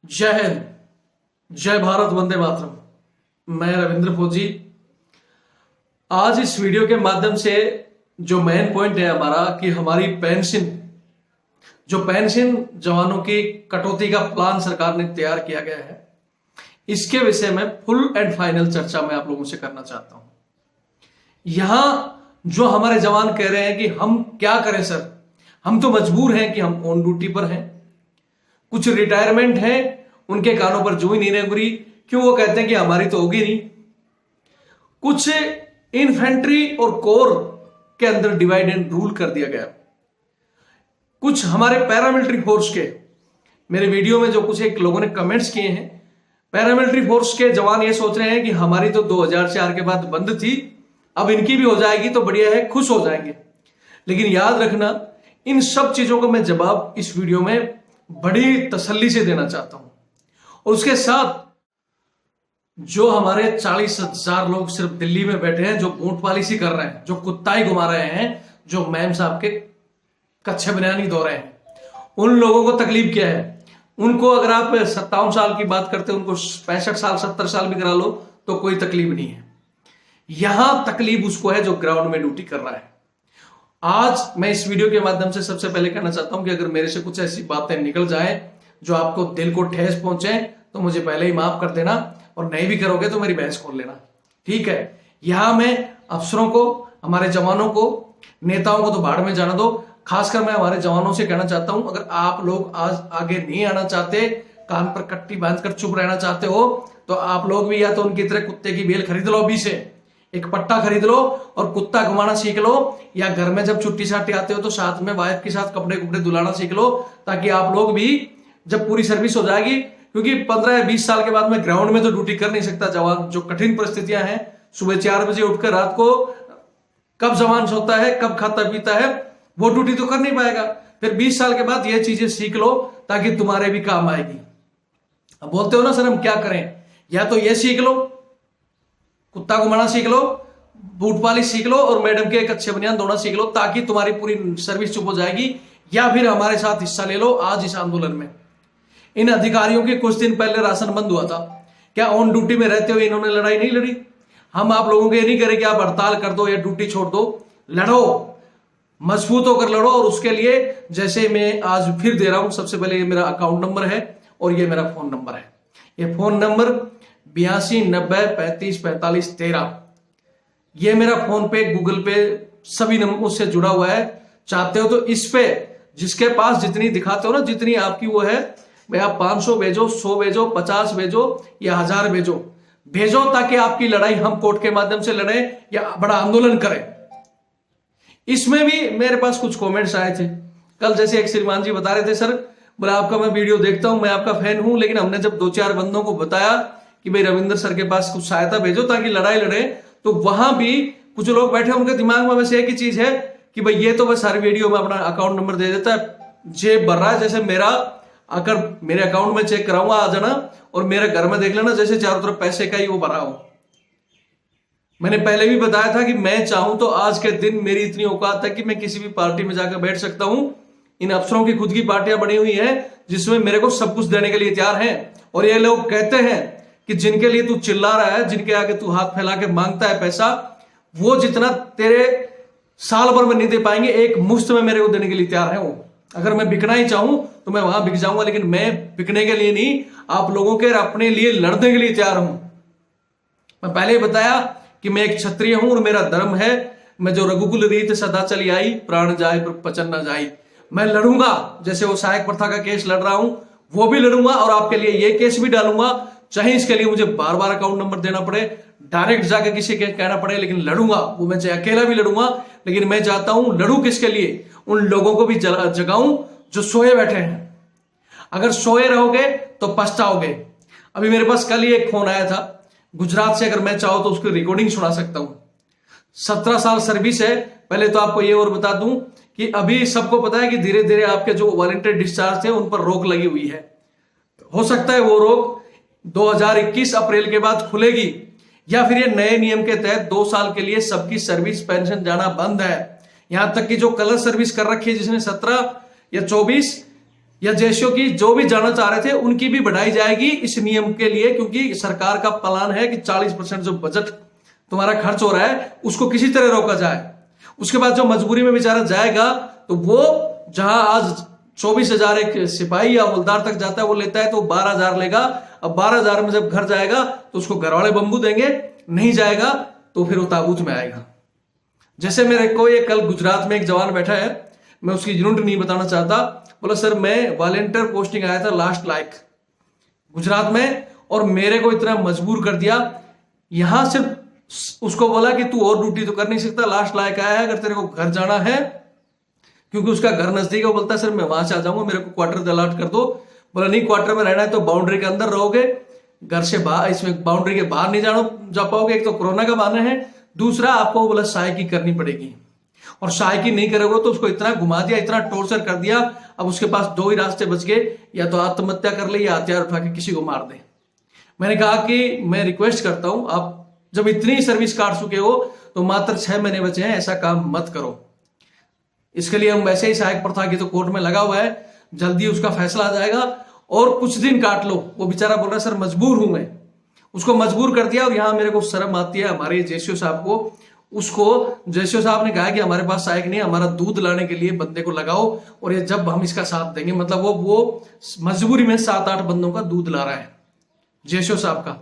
जय हिंद, जय भारत, वंदे मातरम। मैं रविंद्र फौजी। आज इस वीडियो के माध्यम से जो मेन पॉइंट है हमारा कि हमारी पेंशन जवानों की कटौती का प्लान सरकार ने तैयार किया गया है, इसके विषय में फुल एंड फाइनल चर्चा मैं आप लोगों से करना चाहता हूं। यहां जो हमारे जवान कह रहे हैं कि हम क्या करें सर, हम तो मजबूर हैं कि हम ऑन ड्यूटी पर हैं, कुछ रिटायरमेंट हैं, उनके कानों पर जू ही नहीं रेंगुरी। क्यों? वो कहते हैं कि हमारी तो होगी नहीं। कुछ इन्फेंट्री और कोर के अंदर डिवाइड एंड रूल कर दिया गया। कुछ हमारे पैरामिलिट्री फोर्स के, मेरे वीडियो में जो कुछ एक लोगों ने कमेंट्स किए हैं, पैरामिलिट्री फोर्स के जवान ये सोच रहे हैं कि हमारी तो 2004 के बाद बंद थी, अब इनकी भी हो जाएगी तो बढ़िया है, खुश हो जाएंगे। लेकिन याद रखना, इन सब चीजों का मैं जवाब इस वीडियो में बड़ी तसल्ली से देना चाहता हूं। और उसके साथ जो हमारे 40,000 लोग सिर्फ दिल्ली में बैठे हैं, जो ऊंट पॉलिसी कर रहे हैं, जो कुत्ता ही घुमा रहे हैं, जो मैम साहब के कच्चे बनियानी धो रहे हैं, उन लोगों को तकलीफ क्या है? उनको अगर आप 57 साल की बात करते हैं, उनको 65 साल 70 साल भी करा लो तो कोई तकलीफ नहीं है। यहां तकलीफ उसको है जो ग्राउंड में ड्यूटी कर रहा है। आज मैं इस वीडियो के माध्यम से सबसे पहले कहना चाहता हूं कि अगर मेरे से कुछ ऐसी बातें निकल जाए जो आपको दिल को ठेस पहुंचे तो मुझे पहले ही माफ कर देना, और नहीं भी करोगे तो मेरी बहस खोल लेना, ठीक है। यहां मैं अफसरों को, हमारे जवानों को, नेताओं को तो बाढ़ में जाना दो। खासकर मैं हमारे जवानों से कहना चाहता हूं, अगर आप लोग आज आगे नहीं आना चाहते, कान पर कट्टी बांधकर चुप रहना चाहते हो, तो आप लोग भी या तो उनकी तरह कुत्ते की बेल खरीद लो, अभी से एक पट्टा खरीद लो और कुत्ता घुमाना सीख लो, या घर में जब छुट्टी छाट्टी आते हो तो साथ में वाइफ के साथ कपड़े कुपड़े धुलाना सीख लो, ताकि आप लोग भी जब पूरी सर्विस हो जाएगी, क्योंकि 15 या 20 साल के बाद में ग्राउंड में तो ड्यूटी कर नहीं सकता जवान। जो कठिन परिस्थितियां हैं, सुबह 4 बजे उठकर रात को कब जवान सोता है, कब खाता पीता है, वो ड्यूटी तो कर नहीं पाएगा। फिर 20 साल के बाद ये चीजें सीख लो ताकि तुम्हारे भी काम आएगी। अब बोलते हो ना सर हम क्या करें, या तो ये सीख लो, कुत्ता घुमाना सीख लो, बूट पॉलिश सीख लो, और मैडम के एक अच्छे बनियान धोना सीख लो, ताकि तुम्हारी पूरी सर्विस चुप हो जाएगी। या फिर हमारे साथ हिस्सा ले लो आज इस आंदोलन में। इन अधिकारियों के कुछ दिन पहले राशन बंद हुआ था, क्या ऑन ड्यूटी में रहते हुए इन्होंने लड़ाई नहीं लड़ी? हम आप लोगों को ये नहीं करें कि आप हड़ताल कर दो या ड्यूटी छोड़ दो, लड़ो, मजबूत होकर लड़ो। और उसके लिए जैसे मैं आज फिर दे रहा हूं, सबसे पहले ये मेरा अकाउंट नंबर है और ये मेरा फोन नंबर है। ये फोन नंबर 82 90 35 45 13, ये मेरा फोन पे, गूगल पे, सभी नंबर से जुड़ा हुआ है। चाहते हो तो इस पे जिसके पास जितनी दिखाते हो ना, जितनी आपकी वो है, भाई आप 500 भेजो, 100 भेजो, 50 भेजो या 1000 भेजो, ताकि आपकी लड़ाई हम कोर्ट के माध्यम से लड़े या बड़ा आंदोलन करें। इसमें भी मेरे पास कुछ कमेंट्स आए थे कल, जैसे एक श्रीमान जी बता रहे थे, सर बोला आपका मैं वीडियो देखता हूं, मैं आपका फैन हूं, लेकिन हमने जब 2-4 बंदों को बताया कि भाई रविंद्र सर के पास कुछ सहायता भेजो ताकि लड़ाई लड़े, तो वहां भी कुछ लोग बैठे, उनके दिमाग में बस एक ही चीज है कि भाई ये तो बस हर वीडियो में अपना अकाउंट नंबर दे देता है, जेब भर रहा है। जैसे मेरा, अगर मेरे अकाउंट में चेक कराऊंगा आ जाना और मेरे घर में देख लेना, जैसे चारों तरफ पैसे का ही वो भरा हो। मैंने पहले भी बताया था कि मैं चाहूं तो आज के दिन मेरी इतनी औकात है कि मैं किसी भी पार्टी में जाकर बैठ सकता हूं। इन अफसरों की खुद की पार्टियां बनी हुई है जिसमें मेरे को सब कुछ देने के लिए तैयार हैं। और ये लोग कहते हैं कि जिनके लिए तू चिल्ला रहा है, जिनके आगे तू हाथ फैला के मांगता है पैसा, वो जितना तेरे साल भर में नहीं दे पाएंगे, एक मुफ्त में मेरे को देने के लिए तैयार है वो। अगर मैं बिकना ही चाहूं तो मैं वहां बिक जाऊंगा, लेकिन मैं बिकने के लिए नहीं, आप लोगों के अपने लिए लड़ने के लिए तैयार हूं। मैं पहले ही बताया कि मैं एक क्षत्रिय हूं और मेरा धर्म है, मैं जो रघुकुल रीत सदा चली आई, प्राण जाए पर पचन न जाए। मैं लड़ूंगा, जैसे वो सहायक प्रथा का केस लड़ रहा हूं वो भी लड़ूंगा, और आपके लिए ये केस भी डालूंगा, चाहे इसके लिए मुझे बार बार अकाउंट नंबर देना पड़े, डायरेक्ट जाकर किसी के कहना पड़े, लेकिन लड़ूंगा। वो मैं चाहे अकेला भी लड़ूंगा, लेकिन मैं चाहता हूं लड़ू किसके लिए? उन लोगों को भी जगाऊं जो सोए बैठे हैं। अगर सोए रहोगे तो पछताओगे। अभी मेरे पास कल ही एक फोन आया था गुजरात से, अगर मैं चाहूं तो उसकी रिकॉर्डिंग सुना सकता हूं। 17 साल सर्विस है। पहले तो आपको ये और बता दूं कि अभी सबको पता है कि धीरे धीरे आपके जो वॉलंटियर डिस्चार्ज थे उन पर रोक लगी हुई है। हो सकता है वो रोक 2021 अप्रैल के बाद खुलेगी, या फिर ये नए नियम के तहत 2 साल के लिए सबकी सर्विस पेंशन जाना बंद है। यहां तक कि जो कलर सर्विस कर रखी है, जिसने 17 या 24 या जेसीओ की जो भी जाना चाह रहे थे उनकी भी बढ़ाई जाएगी इस नियम के लिए, क्योंकि सरकार का प्लान है कि 40% जो बजट तुम्हारा खर्च हो रहा है उसको किसी तरह रोका जाए। उसके बाद जो मजबूरी में बेचारा जाएगा तो वो जहां आज 24,000 एक सिपाही या हवलदार तक जाता है वो लेता है तो 12,000 लेगा। अब 12,000 में जब घर जाएगा तो उसको घर वाले बंबू देंगे, नहीं जाएगा तो फिर वो ताबूत में आएगा। जैसे मेरे को ये कल गुजरात में एक जवान बैठा है, मैं उसकी यूनिट नहीं बताना चाहता, बोला सर मैं वॉलेंटियर पोस्टिंग आया था लास्ट लाइक गुजरात में और मेरे को इतना मजबूर कर दिया। यहां सिर्फ उसको बोला कि तू और ड्यूटी तो कर नहीं सकता, लास्ट लाइक आया है, अगर तेरे को घर जाना है, क्योंकि उसका घर नजदीक है, बोलता है सर मैं वहां से आ जाऊंगा, मेरे को क्वार्टर अलॉट कर दो। बोला नहीं, क्वार्टर में रहना है तो बाउंड्री के अंदर रहोगे, घर से बाहर इसमें बाउंड्री के बाहर नहीं जा पाओगे। एक तो कोरोना का बहाना है, दूसरा आपको बोला सहायकी करनी पड़ेगी और सहायकी नहीं करोगे तो उसको इतना घुमा दिया, इतना टॉर्चर कर दिया। अब उसके पास दो ही रास्ते बच गए, या तो आत्महत्या कर ले या हथियार उठा के किसी को मार दे। मैंने कहा कि मैं रिक्वेस्ट करता हूं, आप जब इतनी सर्विस काट चुके हो तो मात्र 6 महीने बचे हैं, ऐसा काम मत करो। इसके लिए हम वैसे ही सहायक प्रथा की तो कोर्ट में लगा हुआ है, जल्दी उसका फैसला आ जाएगा और कुछ दिन काट लो। वो बेचारा बोल रहा है सर मजबूर हूं मैं, उसको मजबूर कर दिया। और यहां मेरे को शर्म आती है हमारे जेसीओ साहब को, उसको जेसीओ साहब ने कहा कि हमारे पास सहायक नहीं, हमारा दूध लाने के लिए बंदे को लगाओ और ये जब हम इसका साथ देंगे, मतलब वो मजबूरी में 7-8 बंदों का दूध ला रहा है जेसीओ साहब का।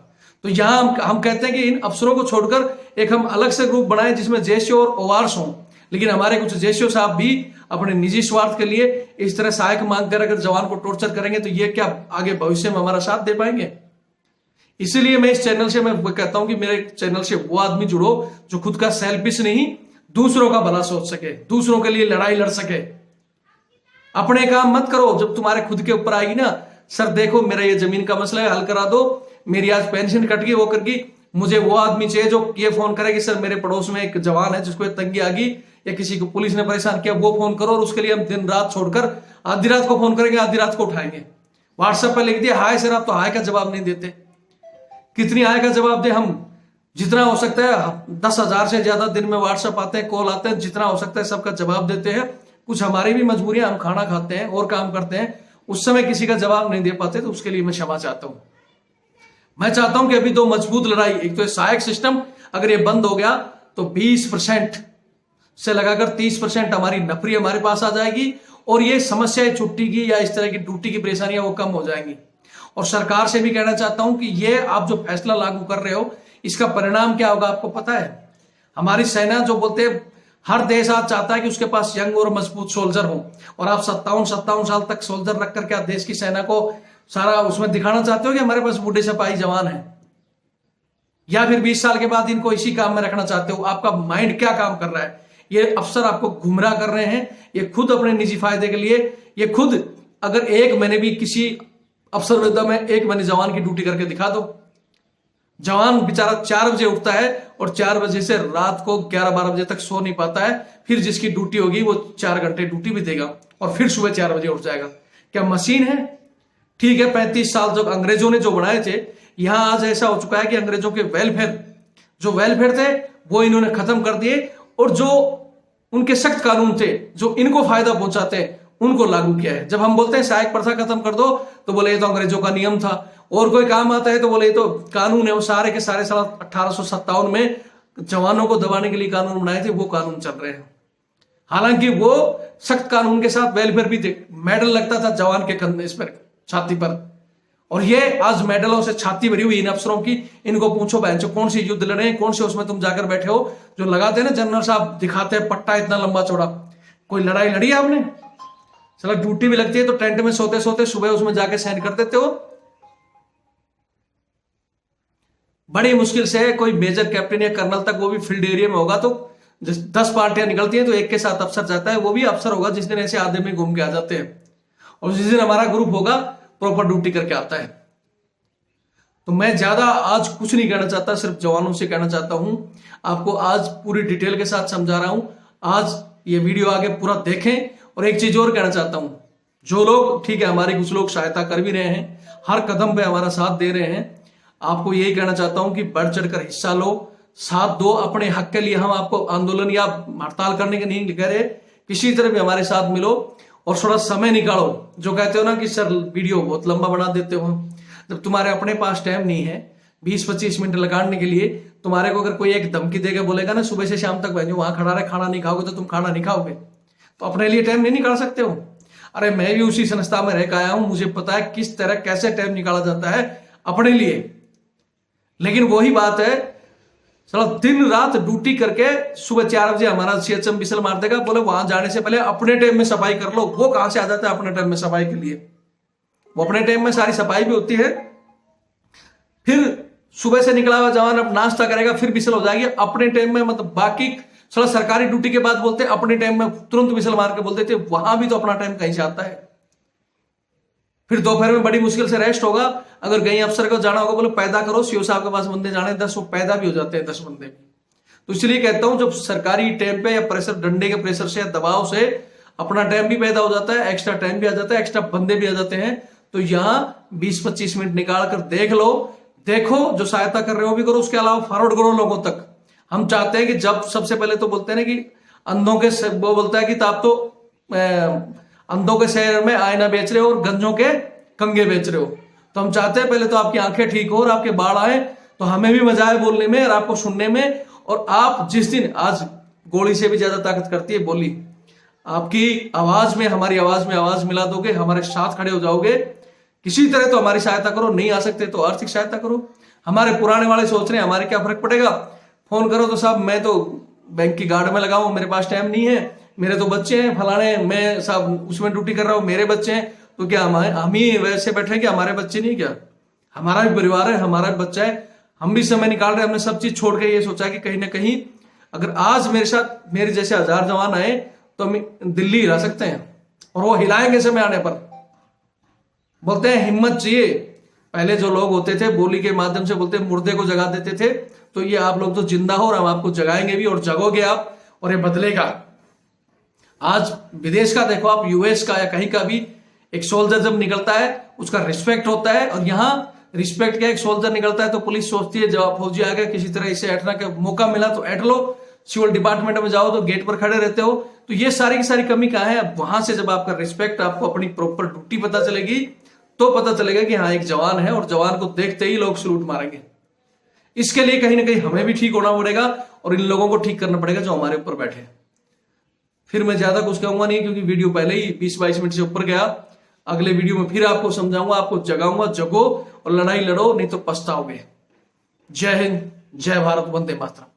तो यहां हम कहते हैं कि इन अफसरों को छोड़कर एक हम अलग से ग्रुप बनाएं जिसमें जेसीओ और ओआरस हों। लेकिन हमारे कुछ जेसीओ साहब भी अपने निजी स्वार्थ के लिए इस तरह सहायक मांग कर अगर जवान को टॉर्चर करेंगे तो ये क्या आगे भविष्य में हमारा साथ दे पाएंगे? इसीलिए मैं इस चैनल से मैं कहता हूं कि मेरे चैनल से वो आदमी जुड़ो जो खुद का सेल्फिश नहीं, दूसरों का भला सोच सके, दूसरों के लिए लड़ाई लड़ सके। अपने काम मत करो, जब तुम्हारे खुद के ऊपर आएगी ना, सर देखो मेरा ये जमीन का मसला है, हल करा दो, मेरी आज पेंशन कट गई, वो कर गई, मुझे वो आदमी चाहिए जो ये फोन करे कि सर मेरे पड़ोस में एक जवान है जिसको तंगी आ गई या किसी को पुलिस ने परेशान किया, वो फोन करो। और उसके लिए हम दिन रात छोड़कर आधी रात को फोन करेंगे, आधी रात को उठाएंगे। व्हाट्सएप पर लिख दिया हाय सर, आप तो हाय का जवाब नहीं देते। कितनी हाय का जवाब दे हम? जितना हो सकता है 10,000 से ज्यादा दिन में व्हाट्सएप आते हैं, कॉल आते हैं, जितना हो सकता है सबका जवाब देते हैं। कुछ हमारी भी मजबूरियां, हम खाना खाते हैं और काम करते हैं, उस समय किसी का जवाब नहीं दे पाते, तो उसके लिए मैं क्षमा चाहता हूं। मैं चाहता हूं कि अभी 2 मजबूत लड़ाई, एक तो सहायक सिस्टम अगर ये बंद हो गया तो 20% से लगाकर 30% हमारी नफरी हमारे पास आ जाएगी और ये समस्याएं छुट्टी की या इस तरह की ड्यूटी की परेशानियां वो कम हो जाएंगी। और सरकार से भी कहना चाहता हूं कि ये आप जो फैसला लागू कर रहे हो इसका परिणाम क्या होगा आपको पता है? हमारी सेना जो बोलते हैं हर देश आज चाहता है कि उसके पास यंग और मजबूत सोल्जर हो, और आप 57 साल तक सोल्जर रखकर क्या देश की सेना को सारा उसमें दिखाना चाहते हो कि हमारे पास बूढ़े सिपाही जवान है? या फिर 20 साल के बाद इनको इसी काम में रखना चाहते हो? आपका माइंड क्या काम कर रहा है? ये अफसर आपको गुमराह कर रहे हैं, ये खुद अपने निजी फायदे के लिए, ये खुद अगर 1 महीने भी किसी अफसर विरुद्ध में 1 महीने जवान की ड्यूटी करके दिखा दो। जवान बेचारा 4 बजे उठता है और 4 बजे से रात को 11-12 बजे तक सो नहीं पाता है, फिर जिसकी ड्यूटी होगी वो 4 घंटे ड्यूटी भी देगा और फिर सुबह 4 बजे उठ जाएगा। क्या मशीन है? ठीक है, 35 साल जो अंग्रेजों ने जो बनाए थे, यहां आज ऐसा हो चुका है कि अंग्रेजों के वेलफेयर थे वो इन्होंने खत्म कर दिए और जो उनके सख्त कानून थे जो इनको फायदा पहुंचाते उनको लागू किया है। जब हम बोलते हैं सहायक प्रथा खत्म कर दो तो बोले ये तो अंग्रेजों का नियम था, और कोई काम आता है तो बोले ये तो कानून है। वो सारे के सारे साल 1857 में जवानों को दबाने के लिए कानून बनाए थे, वो कानून चल रहे हैं। हालांकि वो सख्त कानून के साथ वेलफेयर भी थे, मेडल लगता था जवान के कंधे इस पर, छाती पर, और ये आज मेडलों से छाती भरी हुई इन अफसरों की। इनको पूछो बहन कौन सी युद्ध लड़े, कौन से उसमें तुम जाकर बैठे हो? जो लगाते हैं ना जनरल साहब, दिखाते हैं पट्टा इतना लंबा चौड़ा, कोई लड़ाई लड़ी है आपने? चलो ड्यूटी भी लगती है तो टेंट में सोते सोते सुबह उसमें जाके साइन कर देते हो। बड़ी मुश्किल से कोई मेजर कैप्टन या कर्नल तक, वो भी फील्ड एरिया में होगा तो 10 पार्टियां निकलती हैं तो एक के साथ अफसर जाता है, वो भी अफसर होगा जिस दिन ऐसे आधे में घूम के आ जाते हैं, और जिस दिन हमारा ग्रुप होगा प्रॉपर ड्यूटी करके आता है। तो मैं ज्यादा आज कुछ नहीं कहना चाहता, सिर्फ जवानों से कहना चाहता हूं, आपको आज पूरी डिटेल के साथ समझा रहा हूं। आज ये वीडियो आगे पूरा देखें। और एक चीज और कहना चाहता हूं, जो लोग, ठीक है हमारे कुछ लोग सहायता कर भी रहे हैं, हर कदम पे हमारा साथ दे रहे हैं, आपको यही कहना चाहता हूं कि बढ़ चढ़कर हिस्सा लो, साथ दो अपने हक के लिए। हम आपको आंदोलन या हड़ताल करने के नहीं कह रहे, किसी तरह भी हमारे साथ मिलो और थोड़ा समय निकालो। जो कहते हो ना कि सर वीडियो बहुत लंबा बना देते हो, जब तुम्हारे अपने पास टाइम नहीं है 20-25 मिनट लगाने के लिए, तुम्हारे को अगर कोई एक धमकी देके बोलेगा ना सुबह से शाम तक भाई वहां खड़ा रहे, खाना नहीं खाओगे तो तुम खाना नहीं खाओगे, तो अपने लिए टाइम नहीं निकाल सकते हो। अरे मैं भी उसी संस्था में रह के आया हूं, मुझे पता है किस तरह कैसे टाइम निकाला जाता है अपने लिए। लेकिन वही बात है, चलो दिन रात ड्यूटी करके सुबह 4 बजे हमारा सीएचएम विसल मार देगा, बोले वहां जाने से पहले अपने टाइम में सफाई कर लो। वो कहां से आ जाता है अपने टाइम में सफाई के लिए? वो अपने टाइम में सारी सफाई भी होती है, फिर सुबह से निकला हुआ जवान अब नाश्ता करेगा, फिर विसल हो जाएगी अपने टाइम में। मतलब बाकी चलो सरकारी ड्यूटी के बाद बोलते अपने टाइम में तुरंत विसल मार के बोलते थे, वहां भी तो अपना टाइम कहीं से आता है। फिर दोपहर में बड़ी मुश्किल से रेस्ट होगा, अगर कहीं अफसर को जाना होगा बोले पैदा करो, सीओ साहब के पास बंदे जाने 10, वो पैदा भी हो जाते हैं 10 बंदे भी। तो इसलिए कहता हूं जब सरकारी टाइम पे या प्रेशर, डंडे के प्रेशर से या दबाव से अपना टाइम भी पैदा हो जाता है, एक्स्ट्रा टाइम भी आ जाता है, एक्स्ट्रा बंदे भी आ जाते हैं, तो यहां 20-25 मिनट निकाल कर देख लो, देखो जो सहायता कर रहे हो भी करो, उसके अलावा फॉरवर्ड करो लोगों तक। हम चाहते हैं कि जब सबसे पहले तो बोलते हैं ना कि अंधों के, वो बोलता है कि आप तो अंधों के शहर में आईना बेच रहे हो और गंजों के कंगे बेच रहे हो। तो हम चाहते हैं पहले तो आपकी आंखें ठीक हो और आपके बाढ़ आए, तो हमें भी मजा आए बोलने में और आपको सुनने में। और आप जिस दिन, आज गोली से भी ज्यादा ताकत करती है बोली, आपकी आवाज में, हमारी आवाज में आवाज मिला दोगे, हमारे साथ खड़े हो जाओगे, किसी तरह तो हमारी सहायता करो, नहीं आ सकते तो आर्थिक सहायता करो। हमारे पुराने वाले सोच रहे हैं हमारे क्या फर्क पड़ेगा, फोन करो तो साहब मैं तो बैंक की गार्ड में लगा हूं, मेरे पास टाइम नहीं है, मेरे तो बच्चे हैं फलाने, मैं साहब उसमें ड्यूटी कर रहा हूं, मेरे बच्चे हैं, तो क्या हम ही वैसे बैठे कि हमारे बच्चे नहीं? क्या हमारा भी परिवार है, हमारा भी बच्चा है, हम भी समय निकाल रहे हैं। हमने सब चीज छोड़ के ये सोचा कि कहीं ना कहीं अगर आज मेरे साथ मेरे जैसे 1000 जवान आए तो हम दिल्ली हिला सकते हैं, और वो हिलाएंगे समय आने पर। बोलते हैं हिम्मत चाहिए। पहले जो लोग होते थे बोली के माध्यम से बोलते मुर्दे को जगा देते थे, तो ये आप लोग तो जिंदा हो और हम आपको जगाएंगे भी, और जगोगे आप और ये बदलेगा। आज विदेश का देखो आप, यूएस का या कहीं का भी, एक सोल्जर जब निकलता है उसका रिस्पेक्ट होता है, और यहाँ रिस्पेक्ट क्या, एक सोल्जर निकलता है तो पुलिस सोचती है जब फौजी आ गया किसी तरह इसे ऐठना का मौका मिला तो ऐठ लो, सिविल डिपार्टमेंट में जाओ तो गेट पर खड़े रहते हो। तो ये सारी की सारी कमी कहाँ है? वहां से जब आपका रिस्पेक्ट, आपको अपनी प्रॉपर ड्यूटी पता चलेगी तो पता चलेगा कि हाँ एक जवान है, और जवान को देखते ही लोग सलूट मारेंगे। इसके लिए कहीं ना कहीं हमें भी ठीक होना पड़ेगा और इन लोगों को ठीक करना पड़ेगा जो हमारे ऊपर बैठे। फिर मैं ज्यादा कुछ कहूंगा नहीं क्योंकि वीडियो पहले ही 20-22 मिनट से ऊपर गया। अगले वीडियो में फिर आपको समझाऊंगा, आपको जगाऊंगा, जगो और लड़ाई लड़ो, नहीं तो पछताओगे। जय हिंद, जय भारत, वंदे मातरम।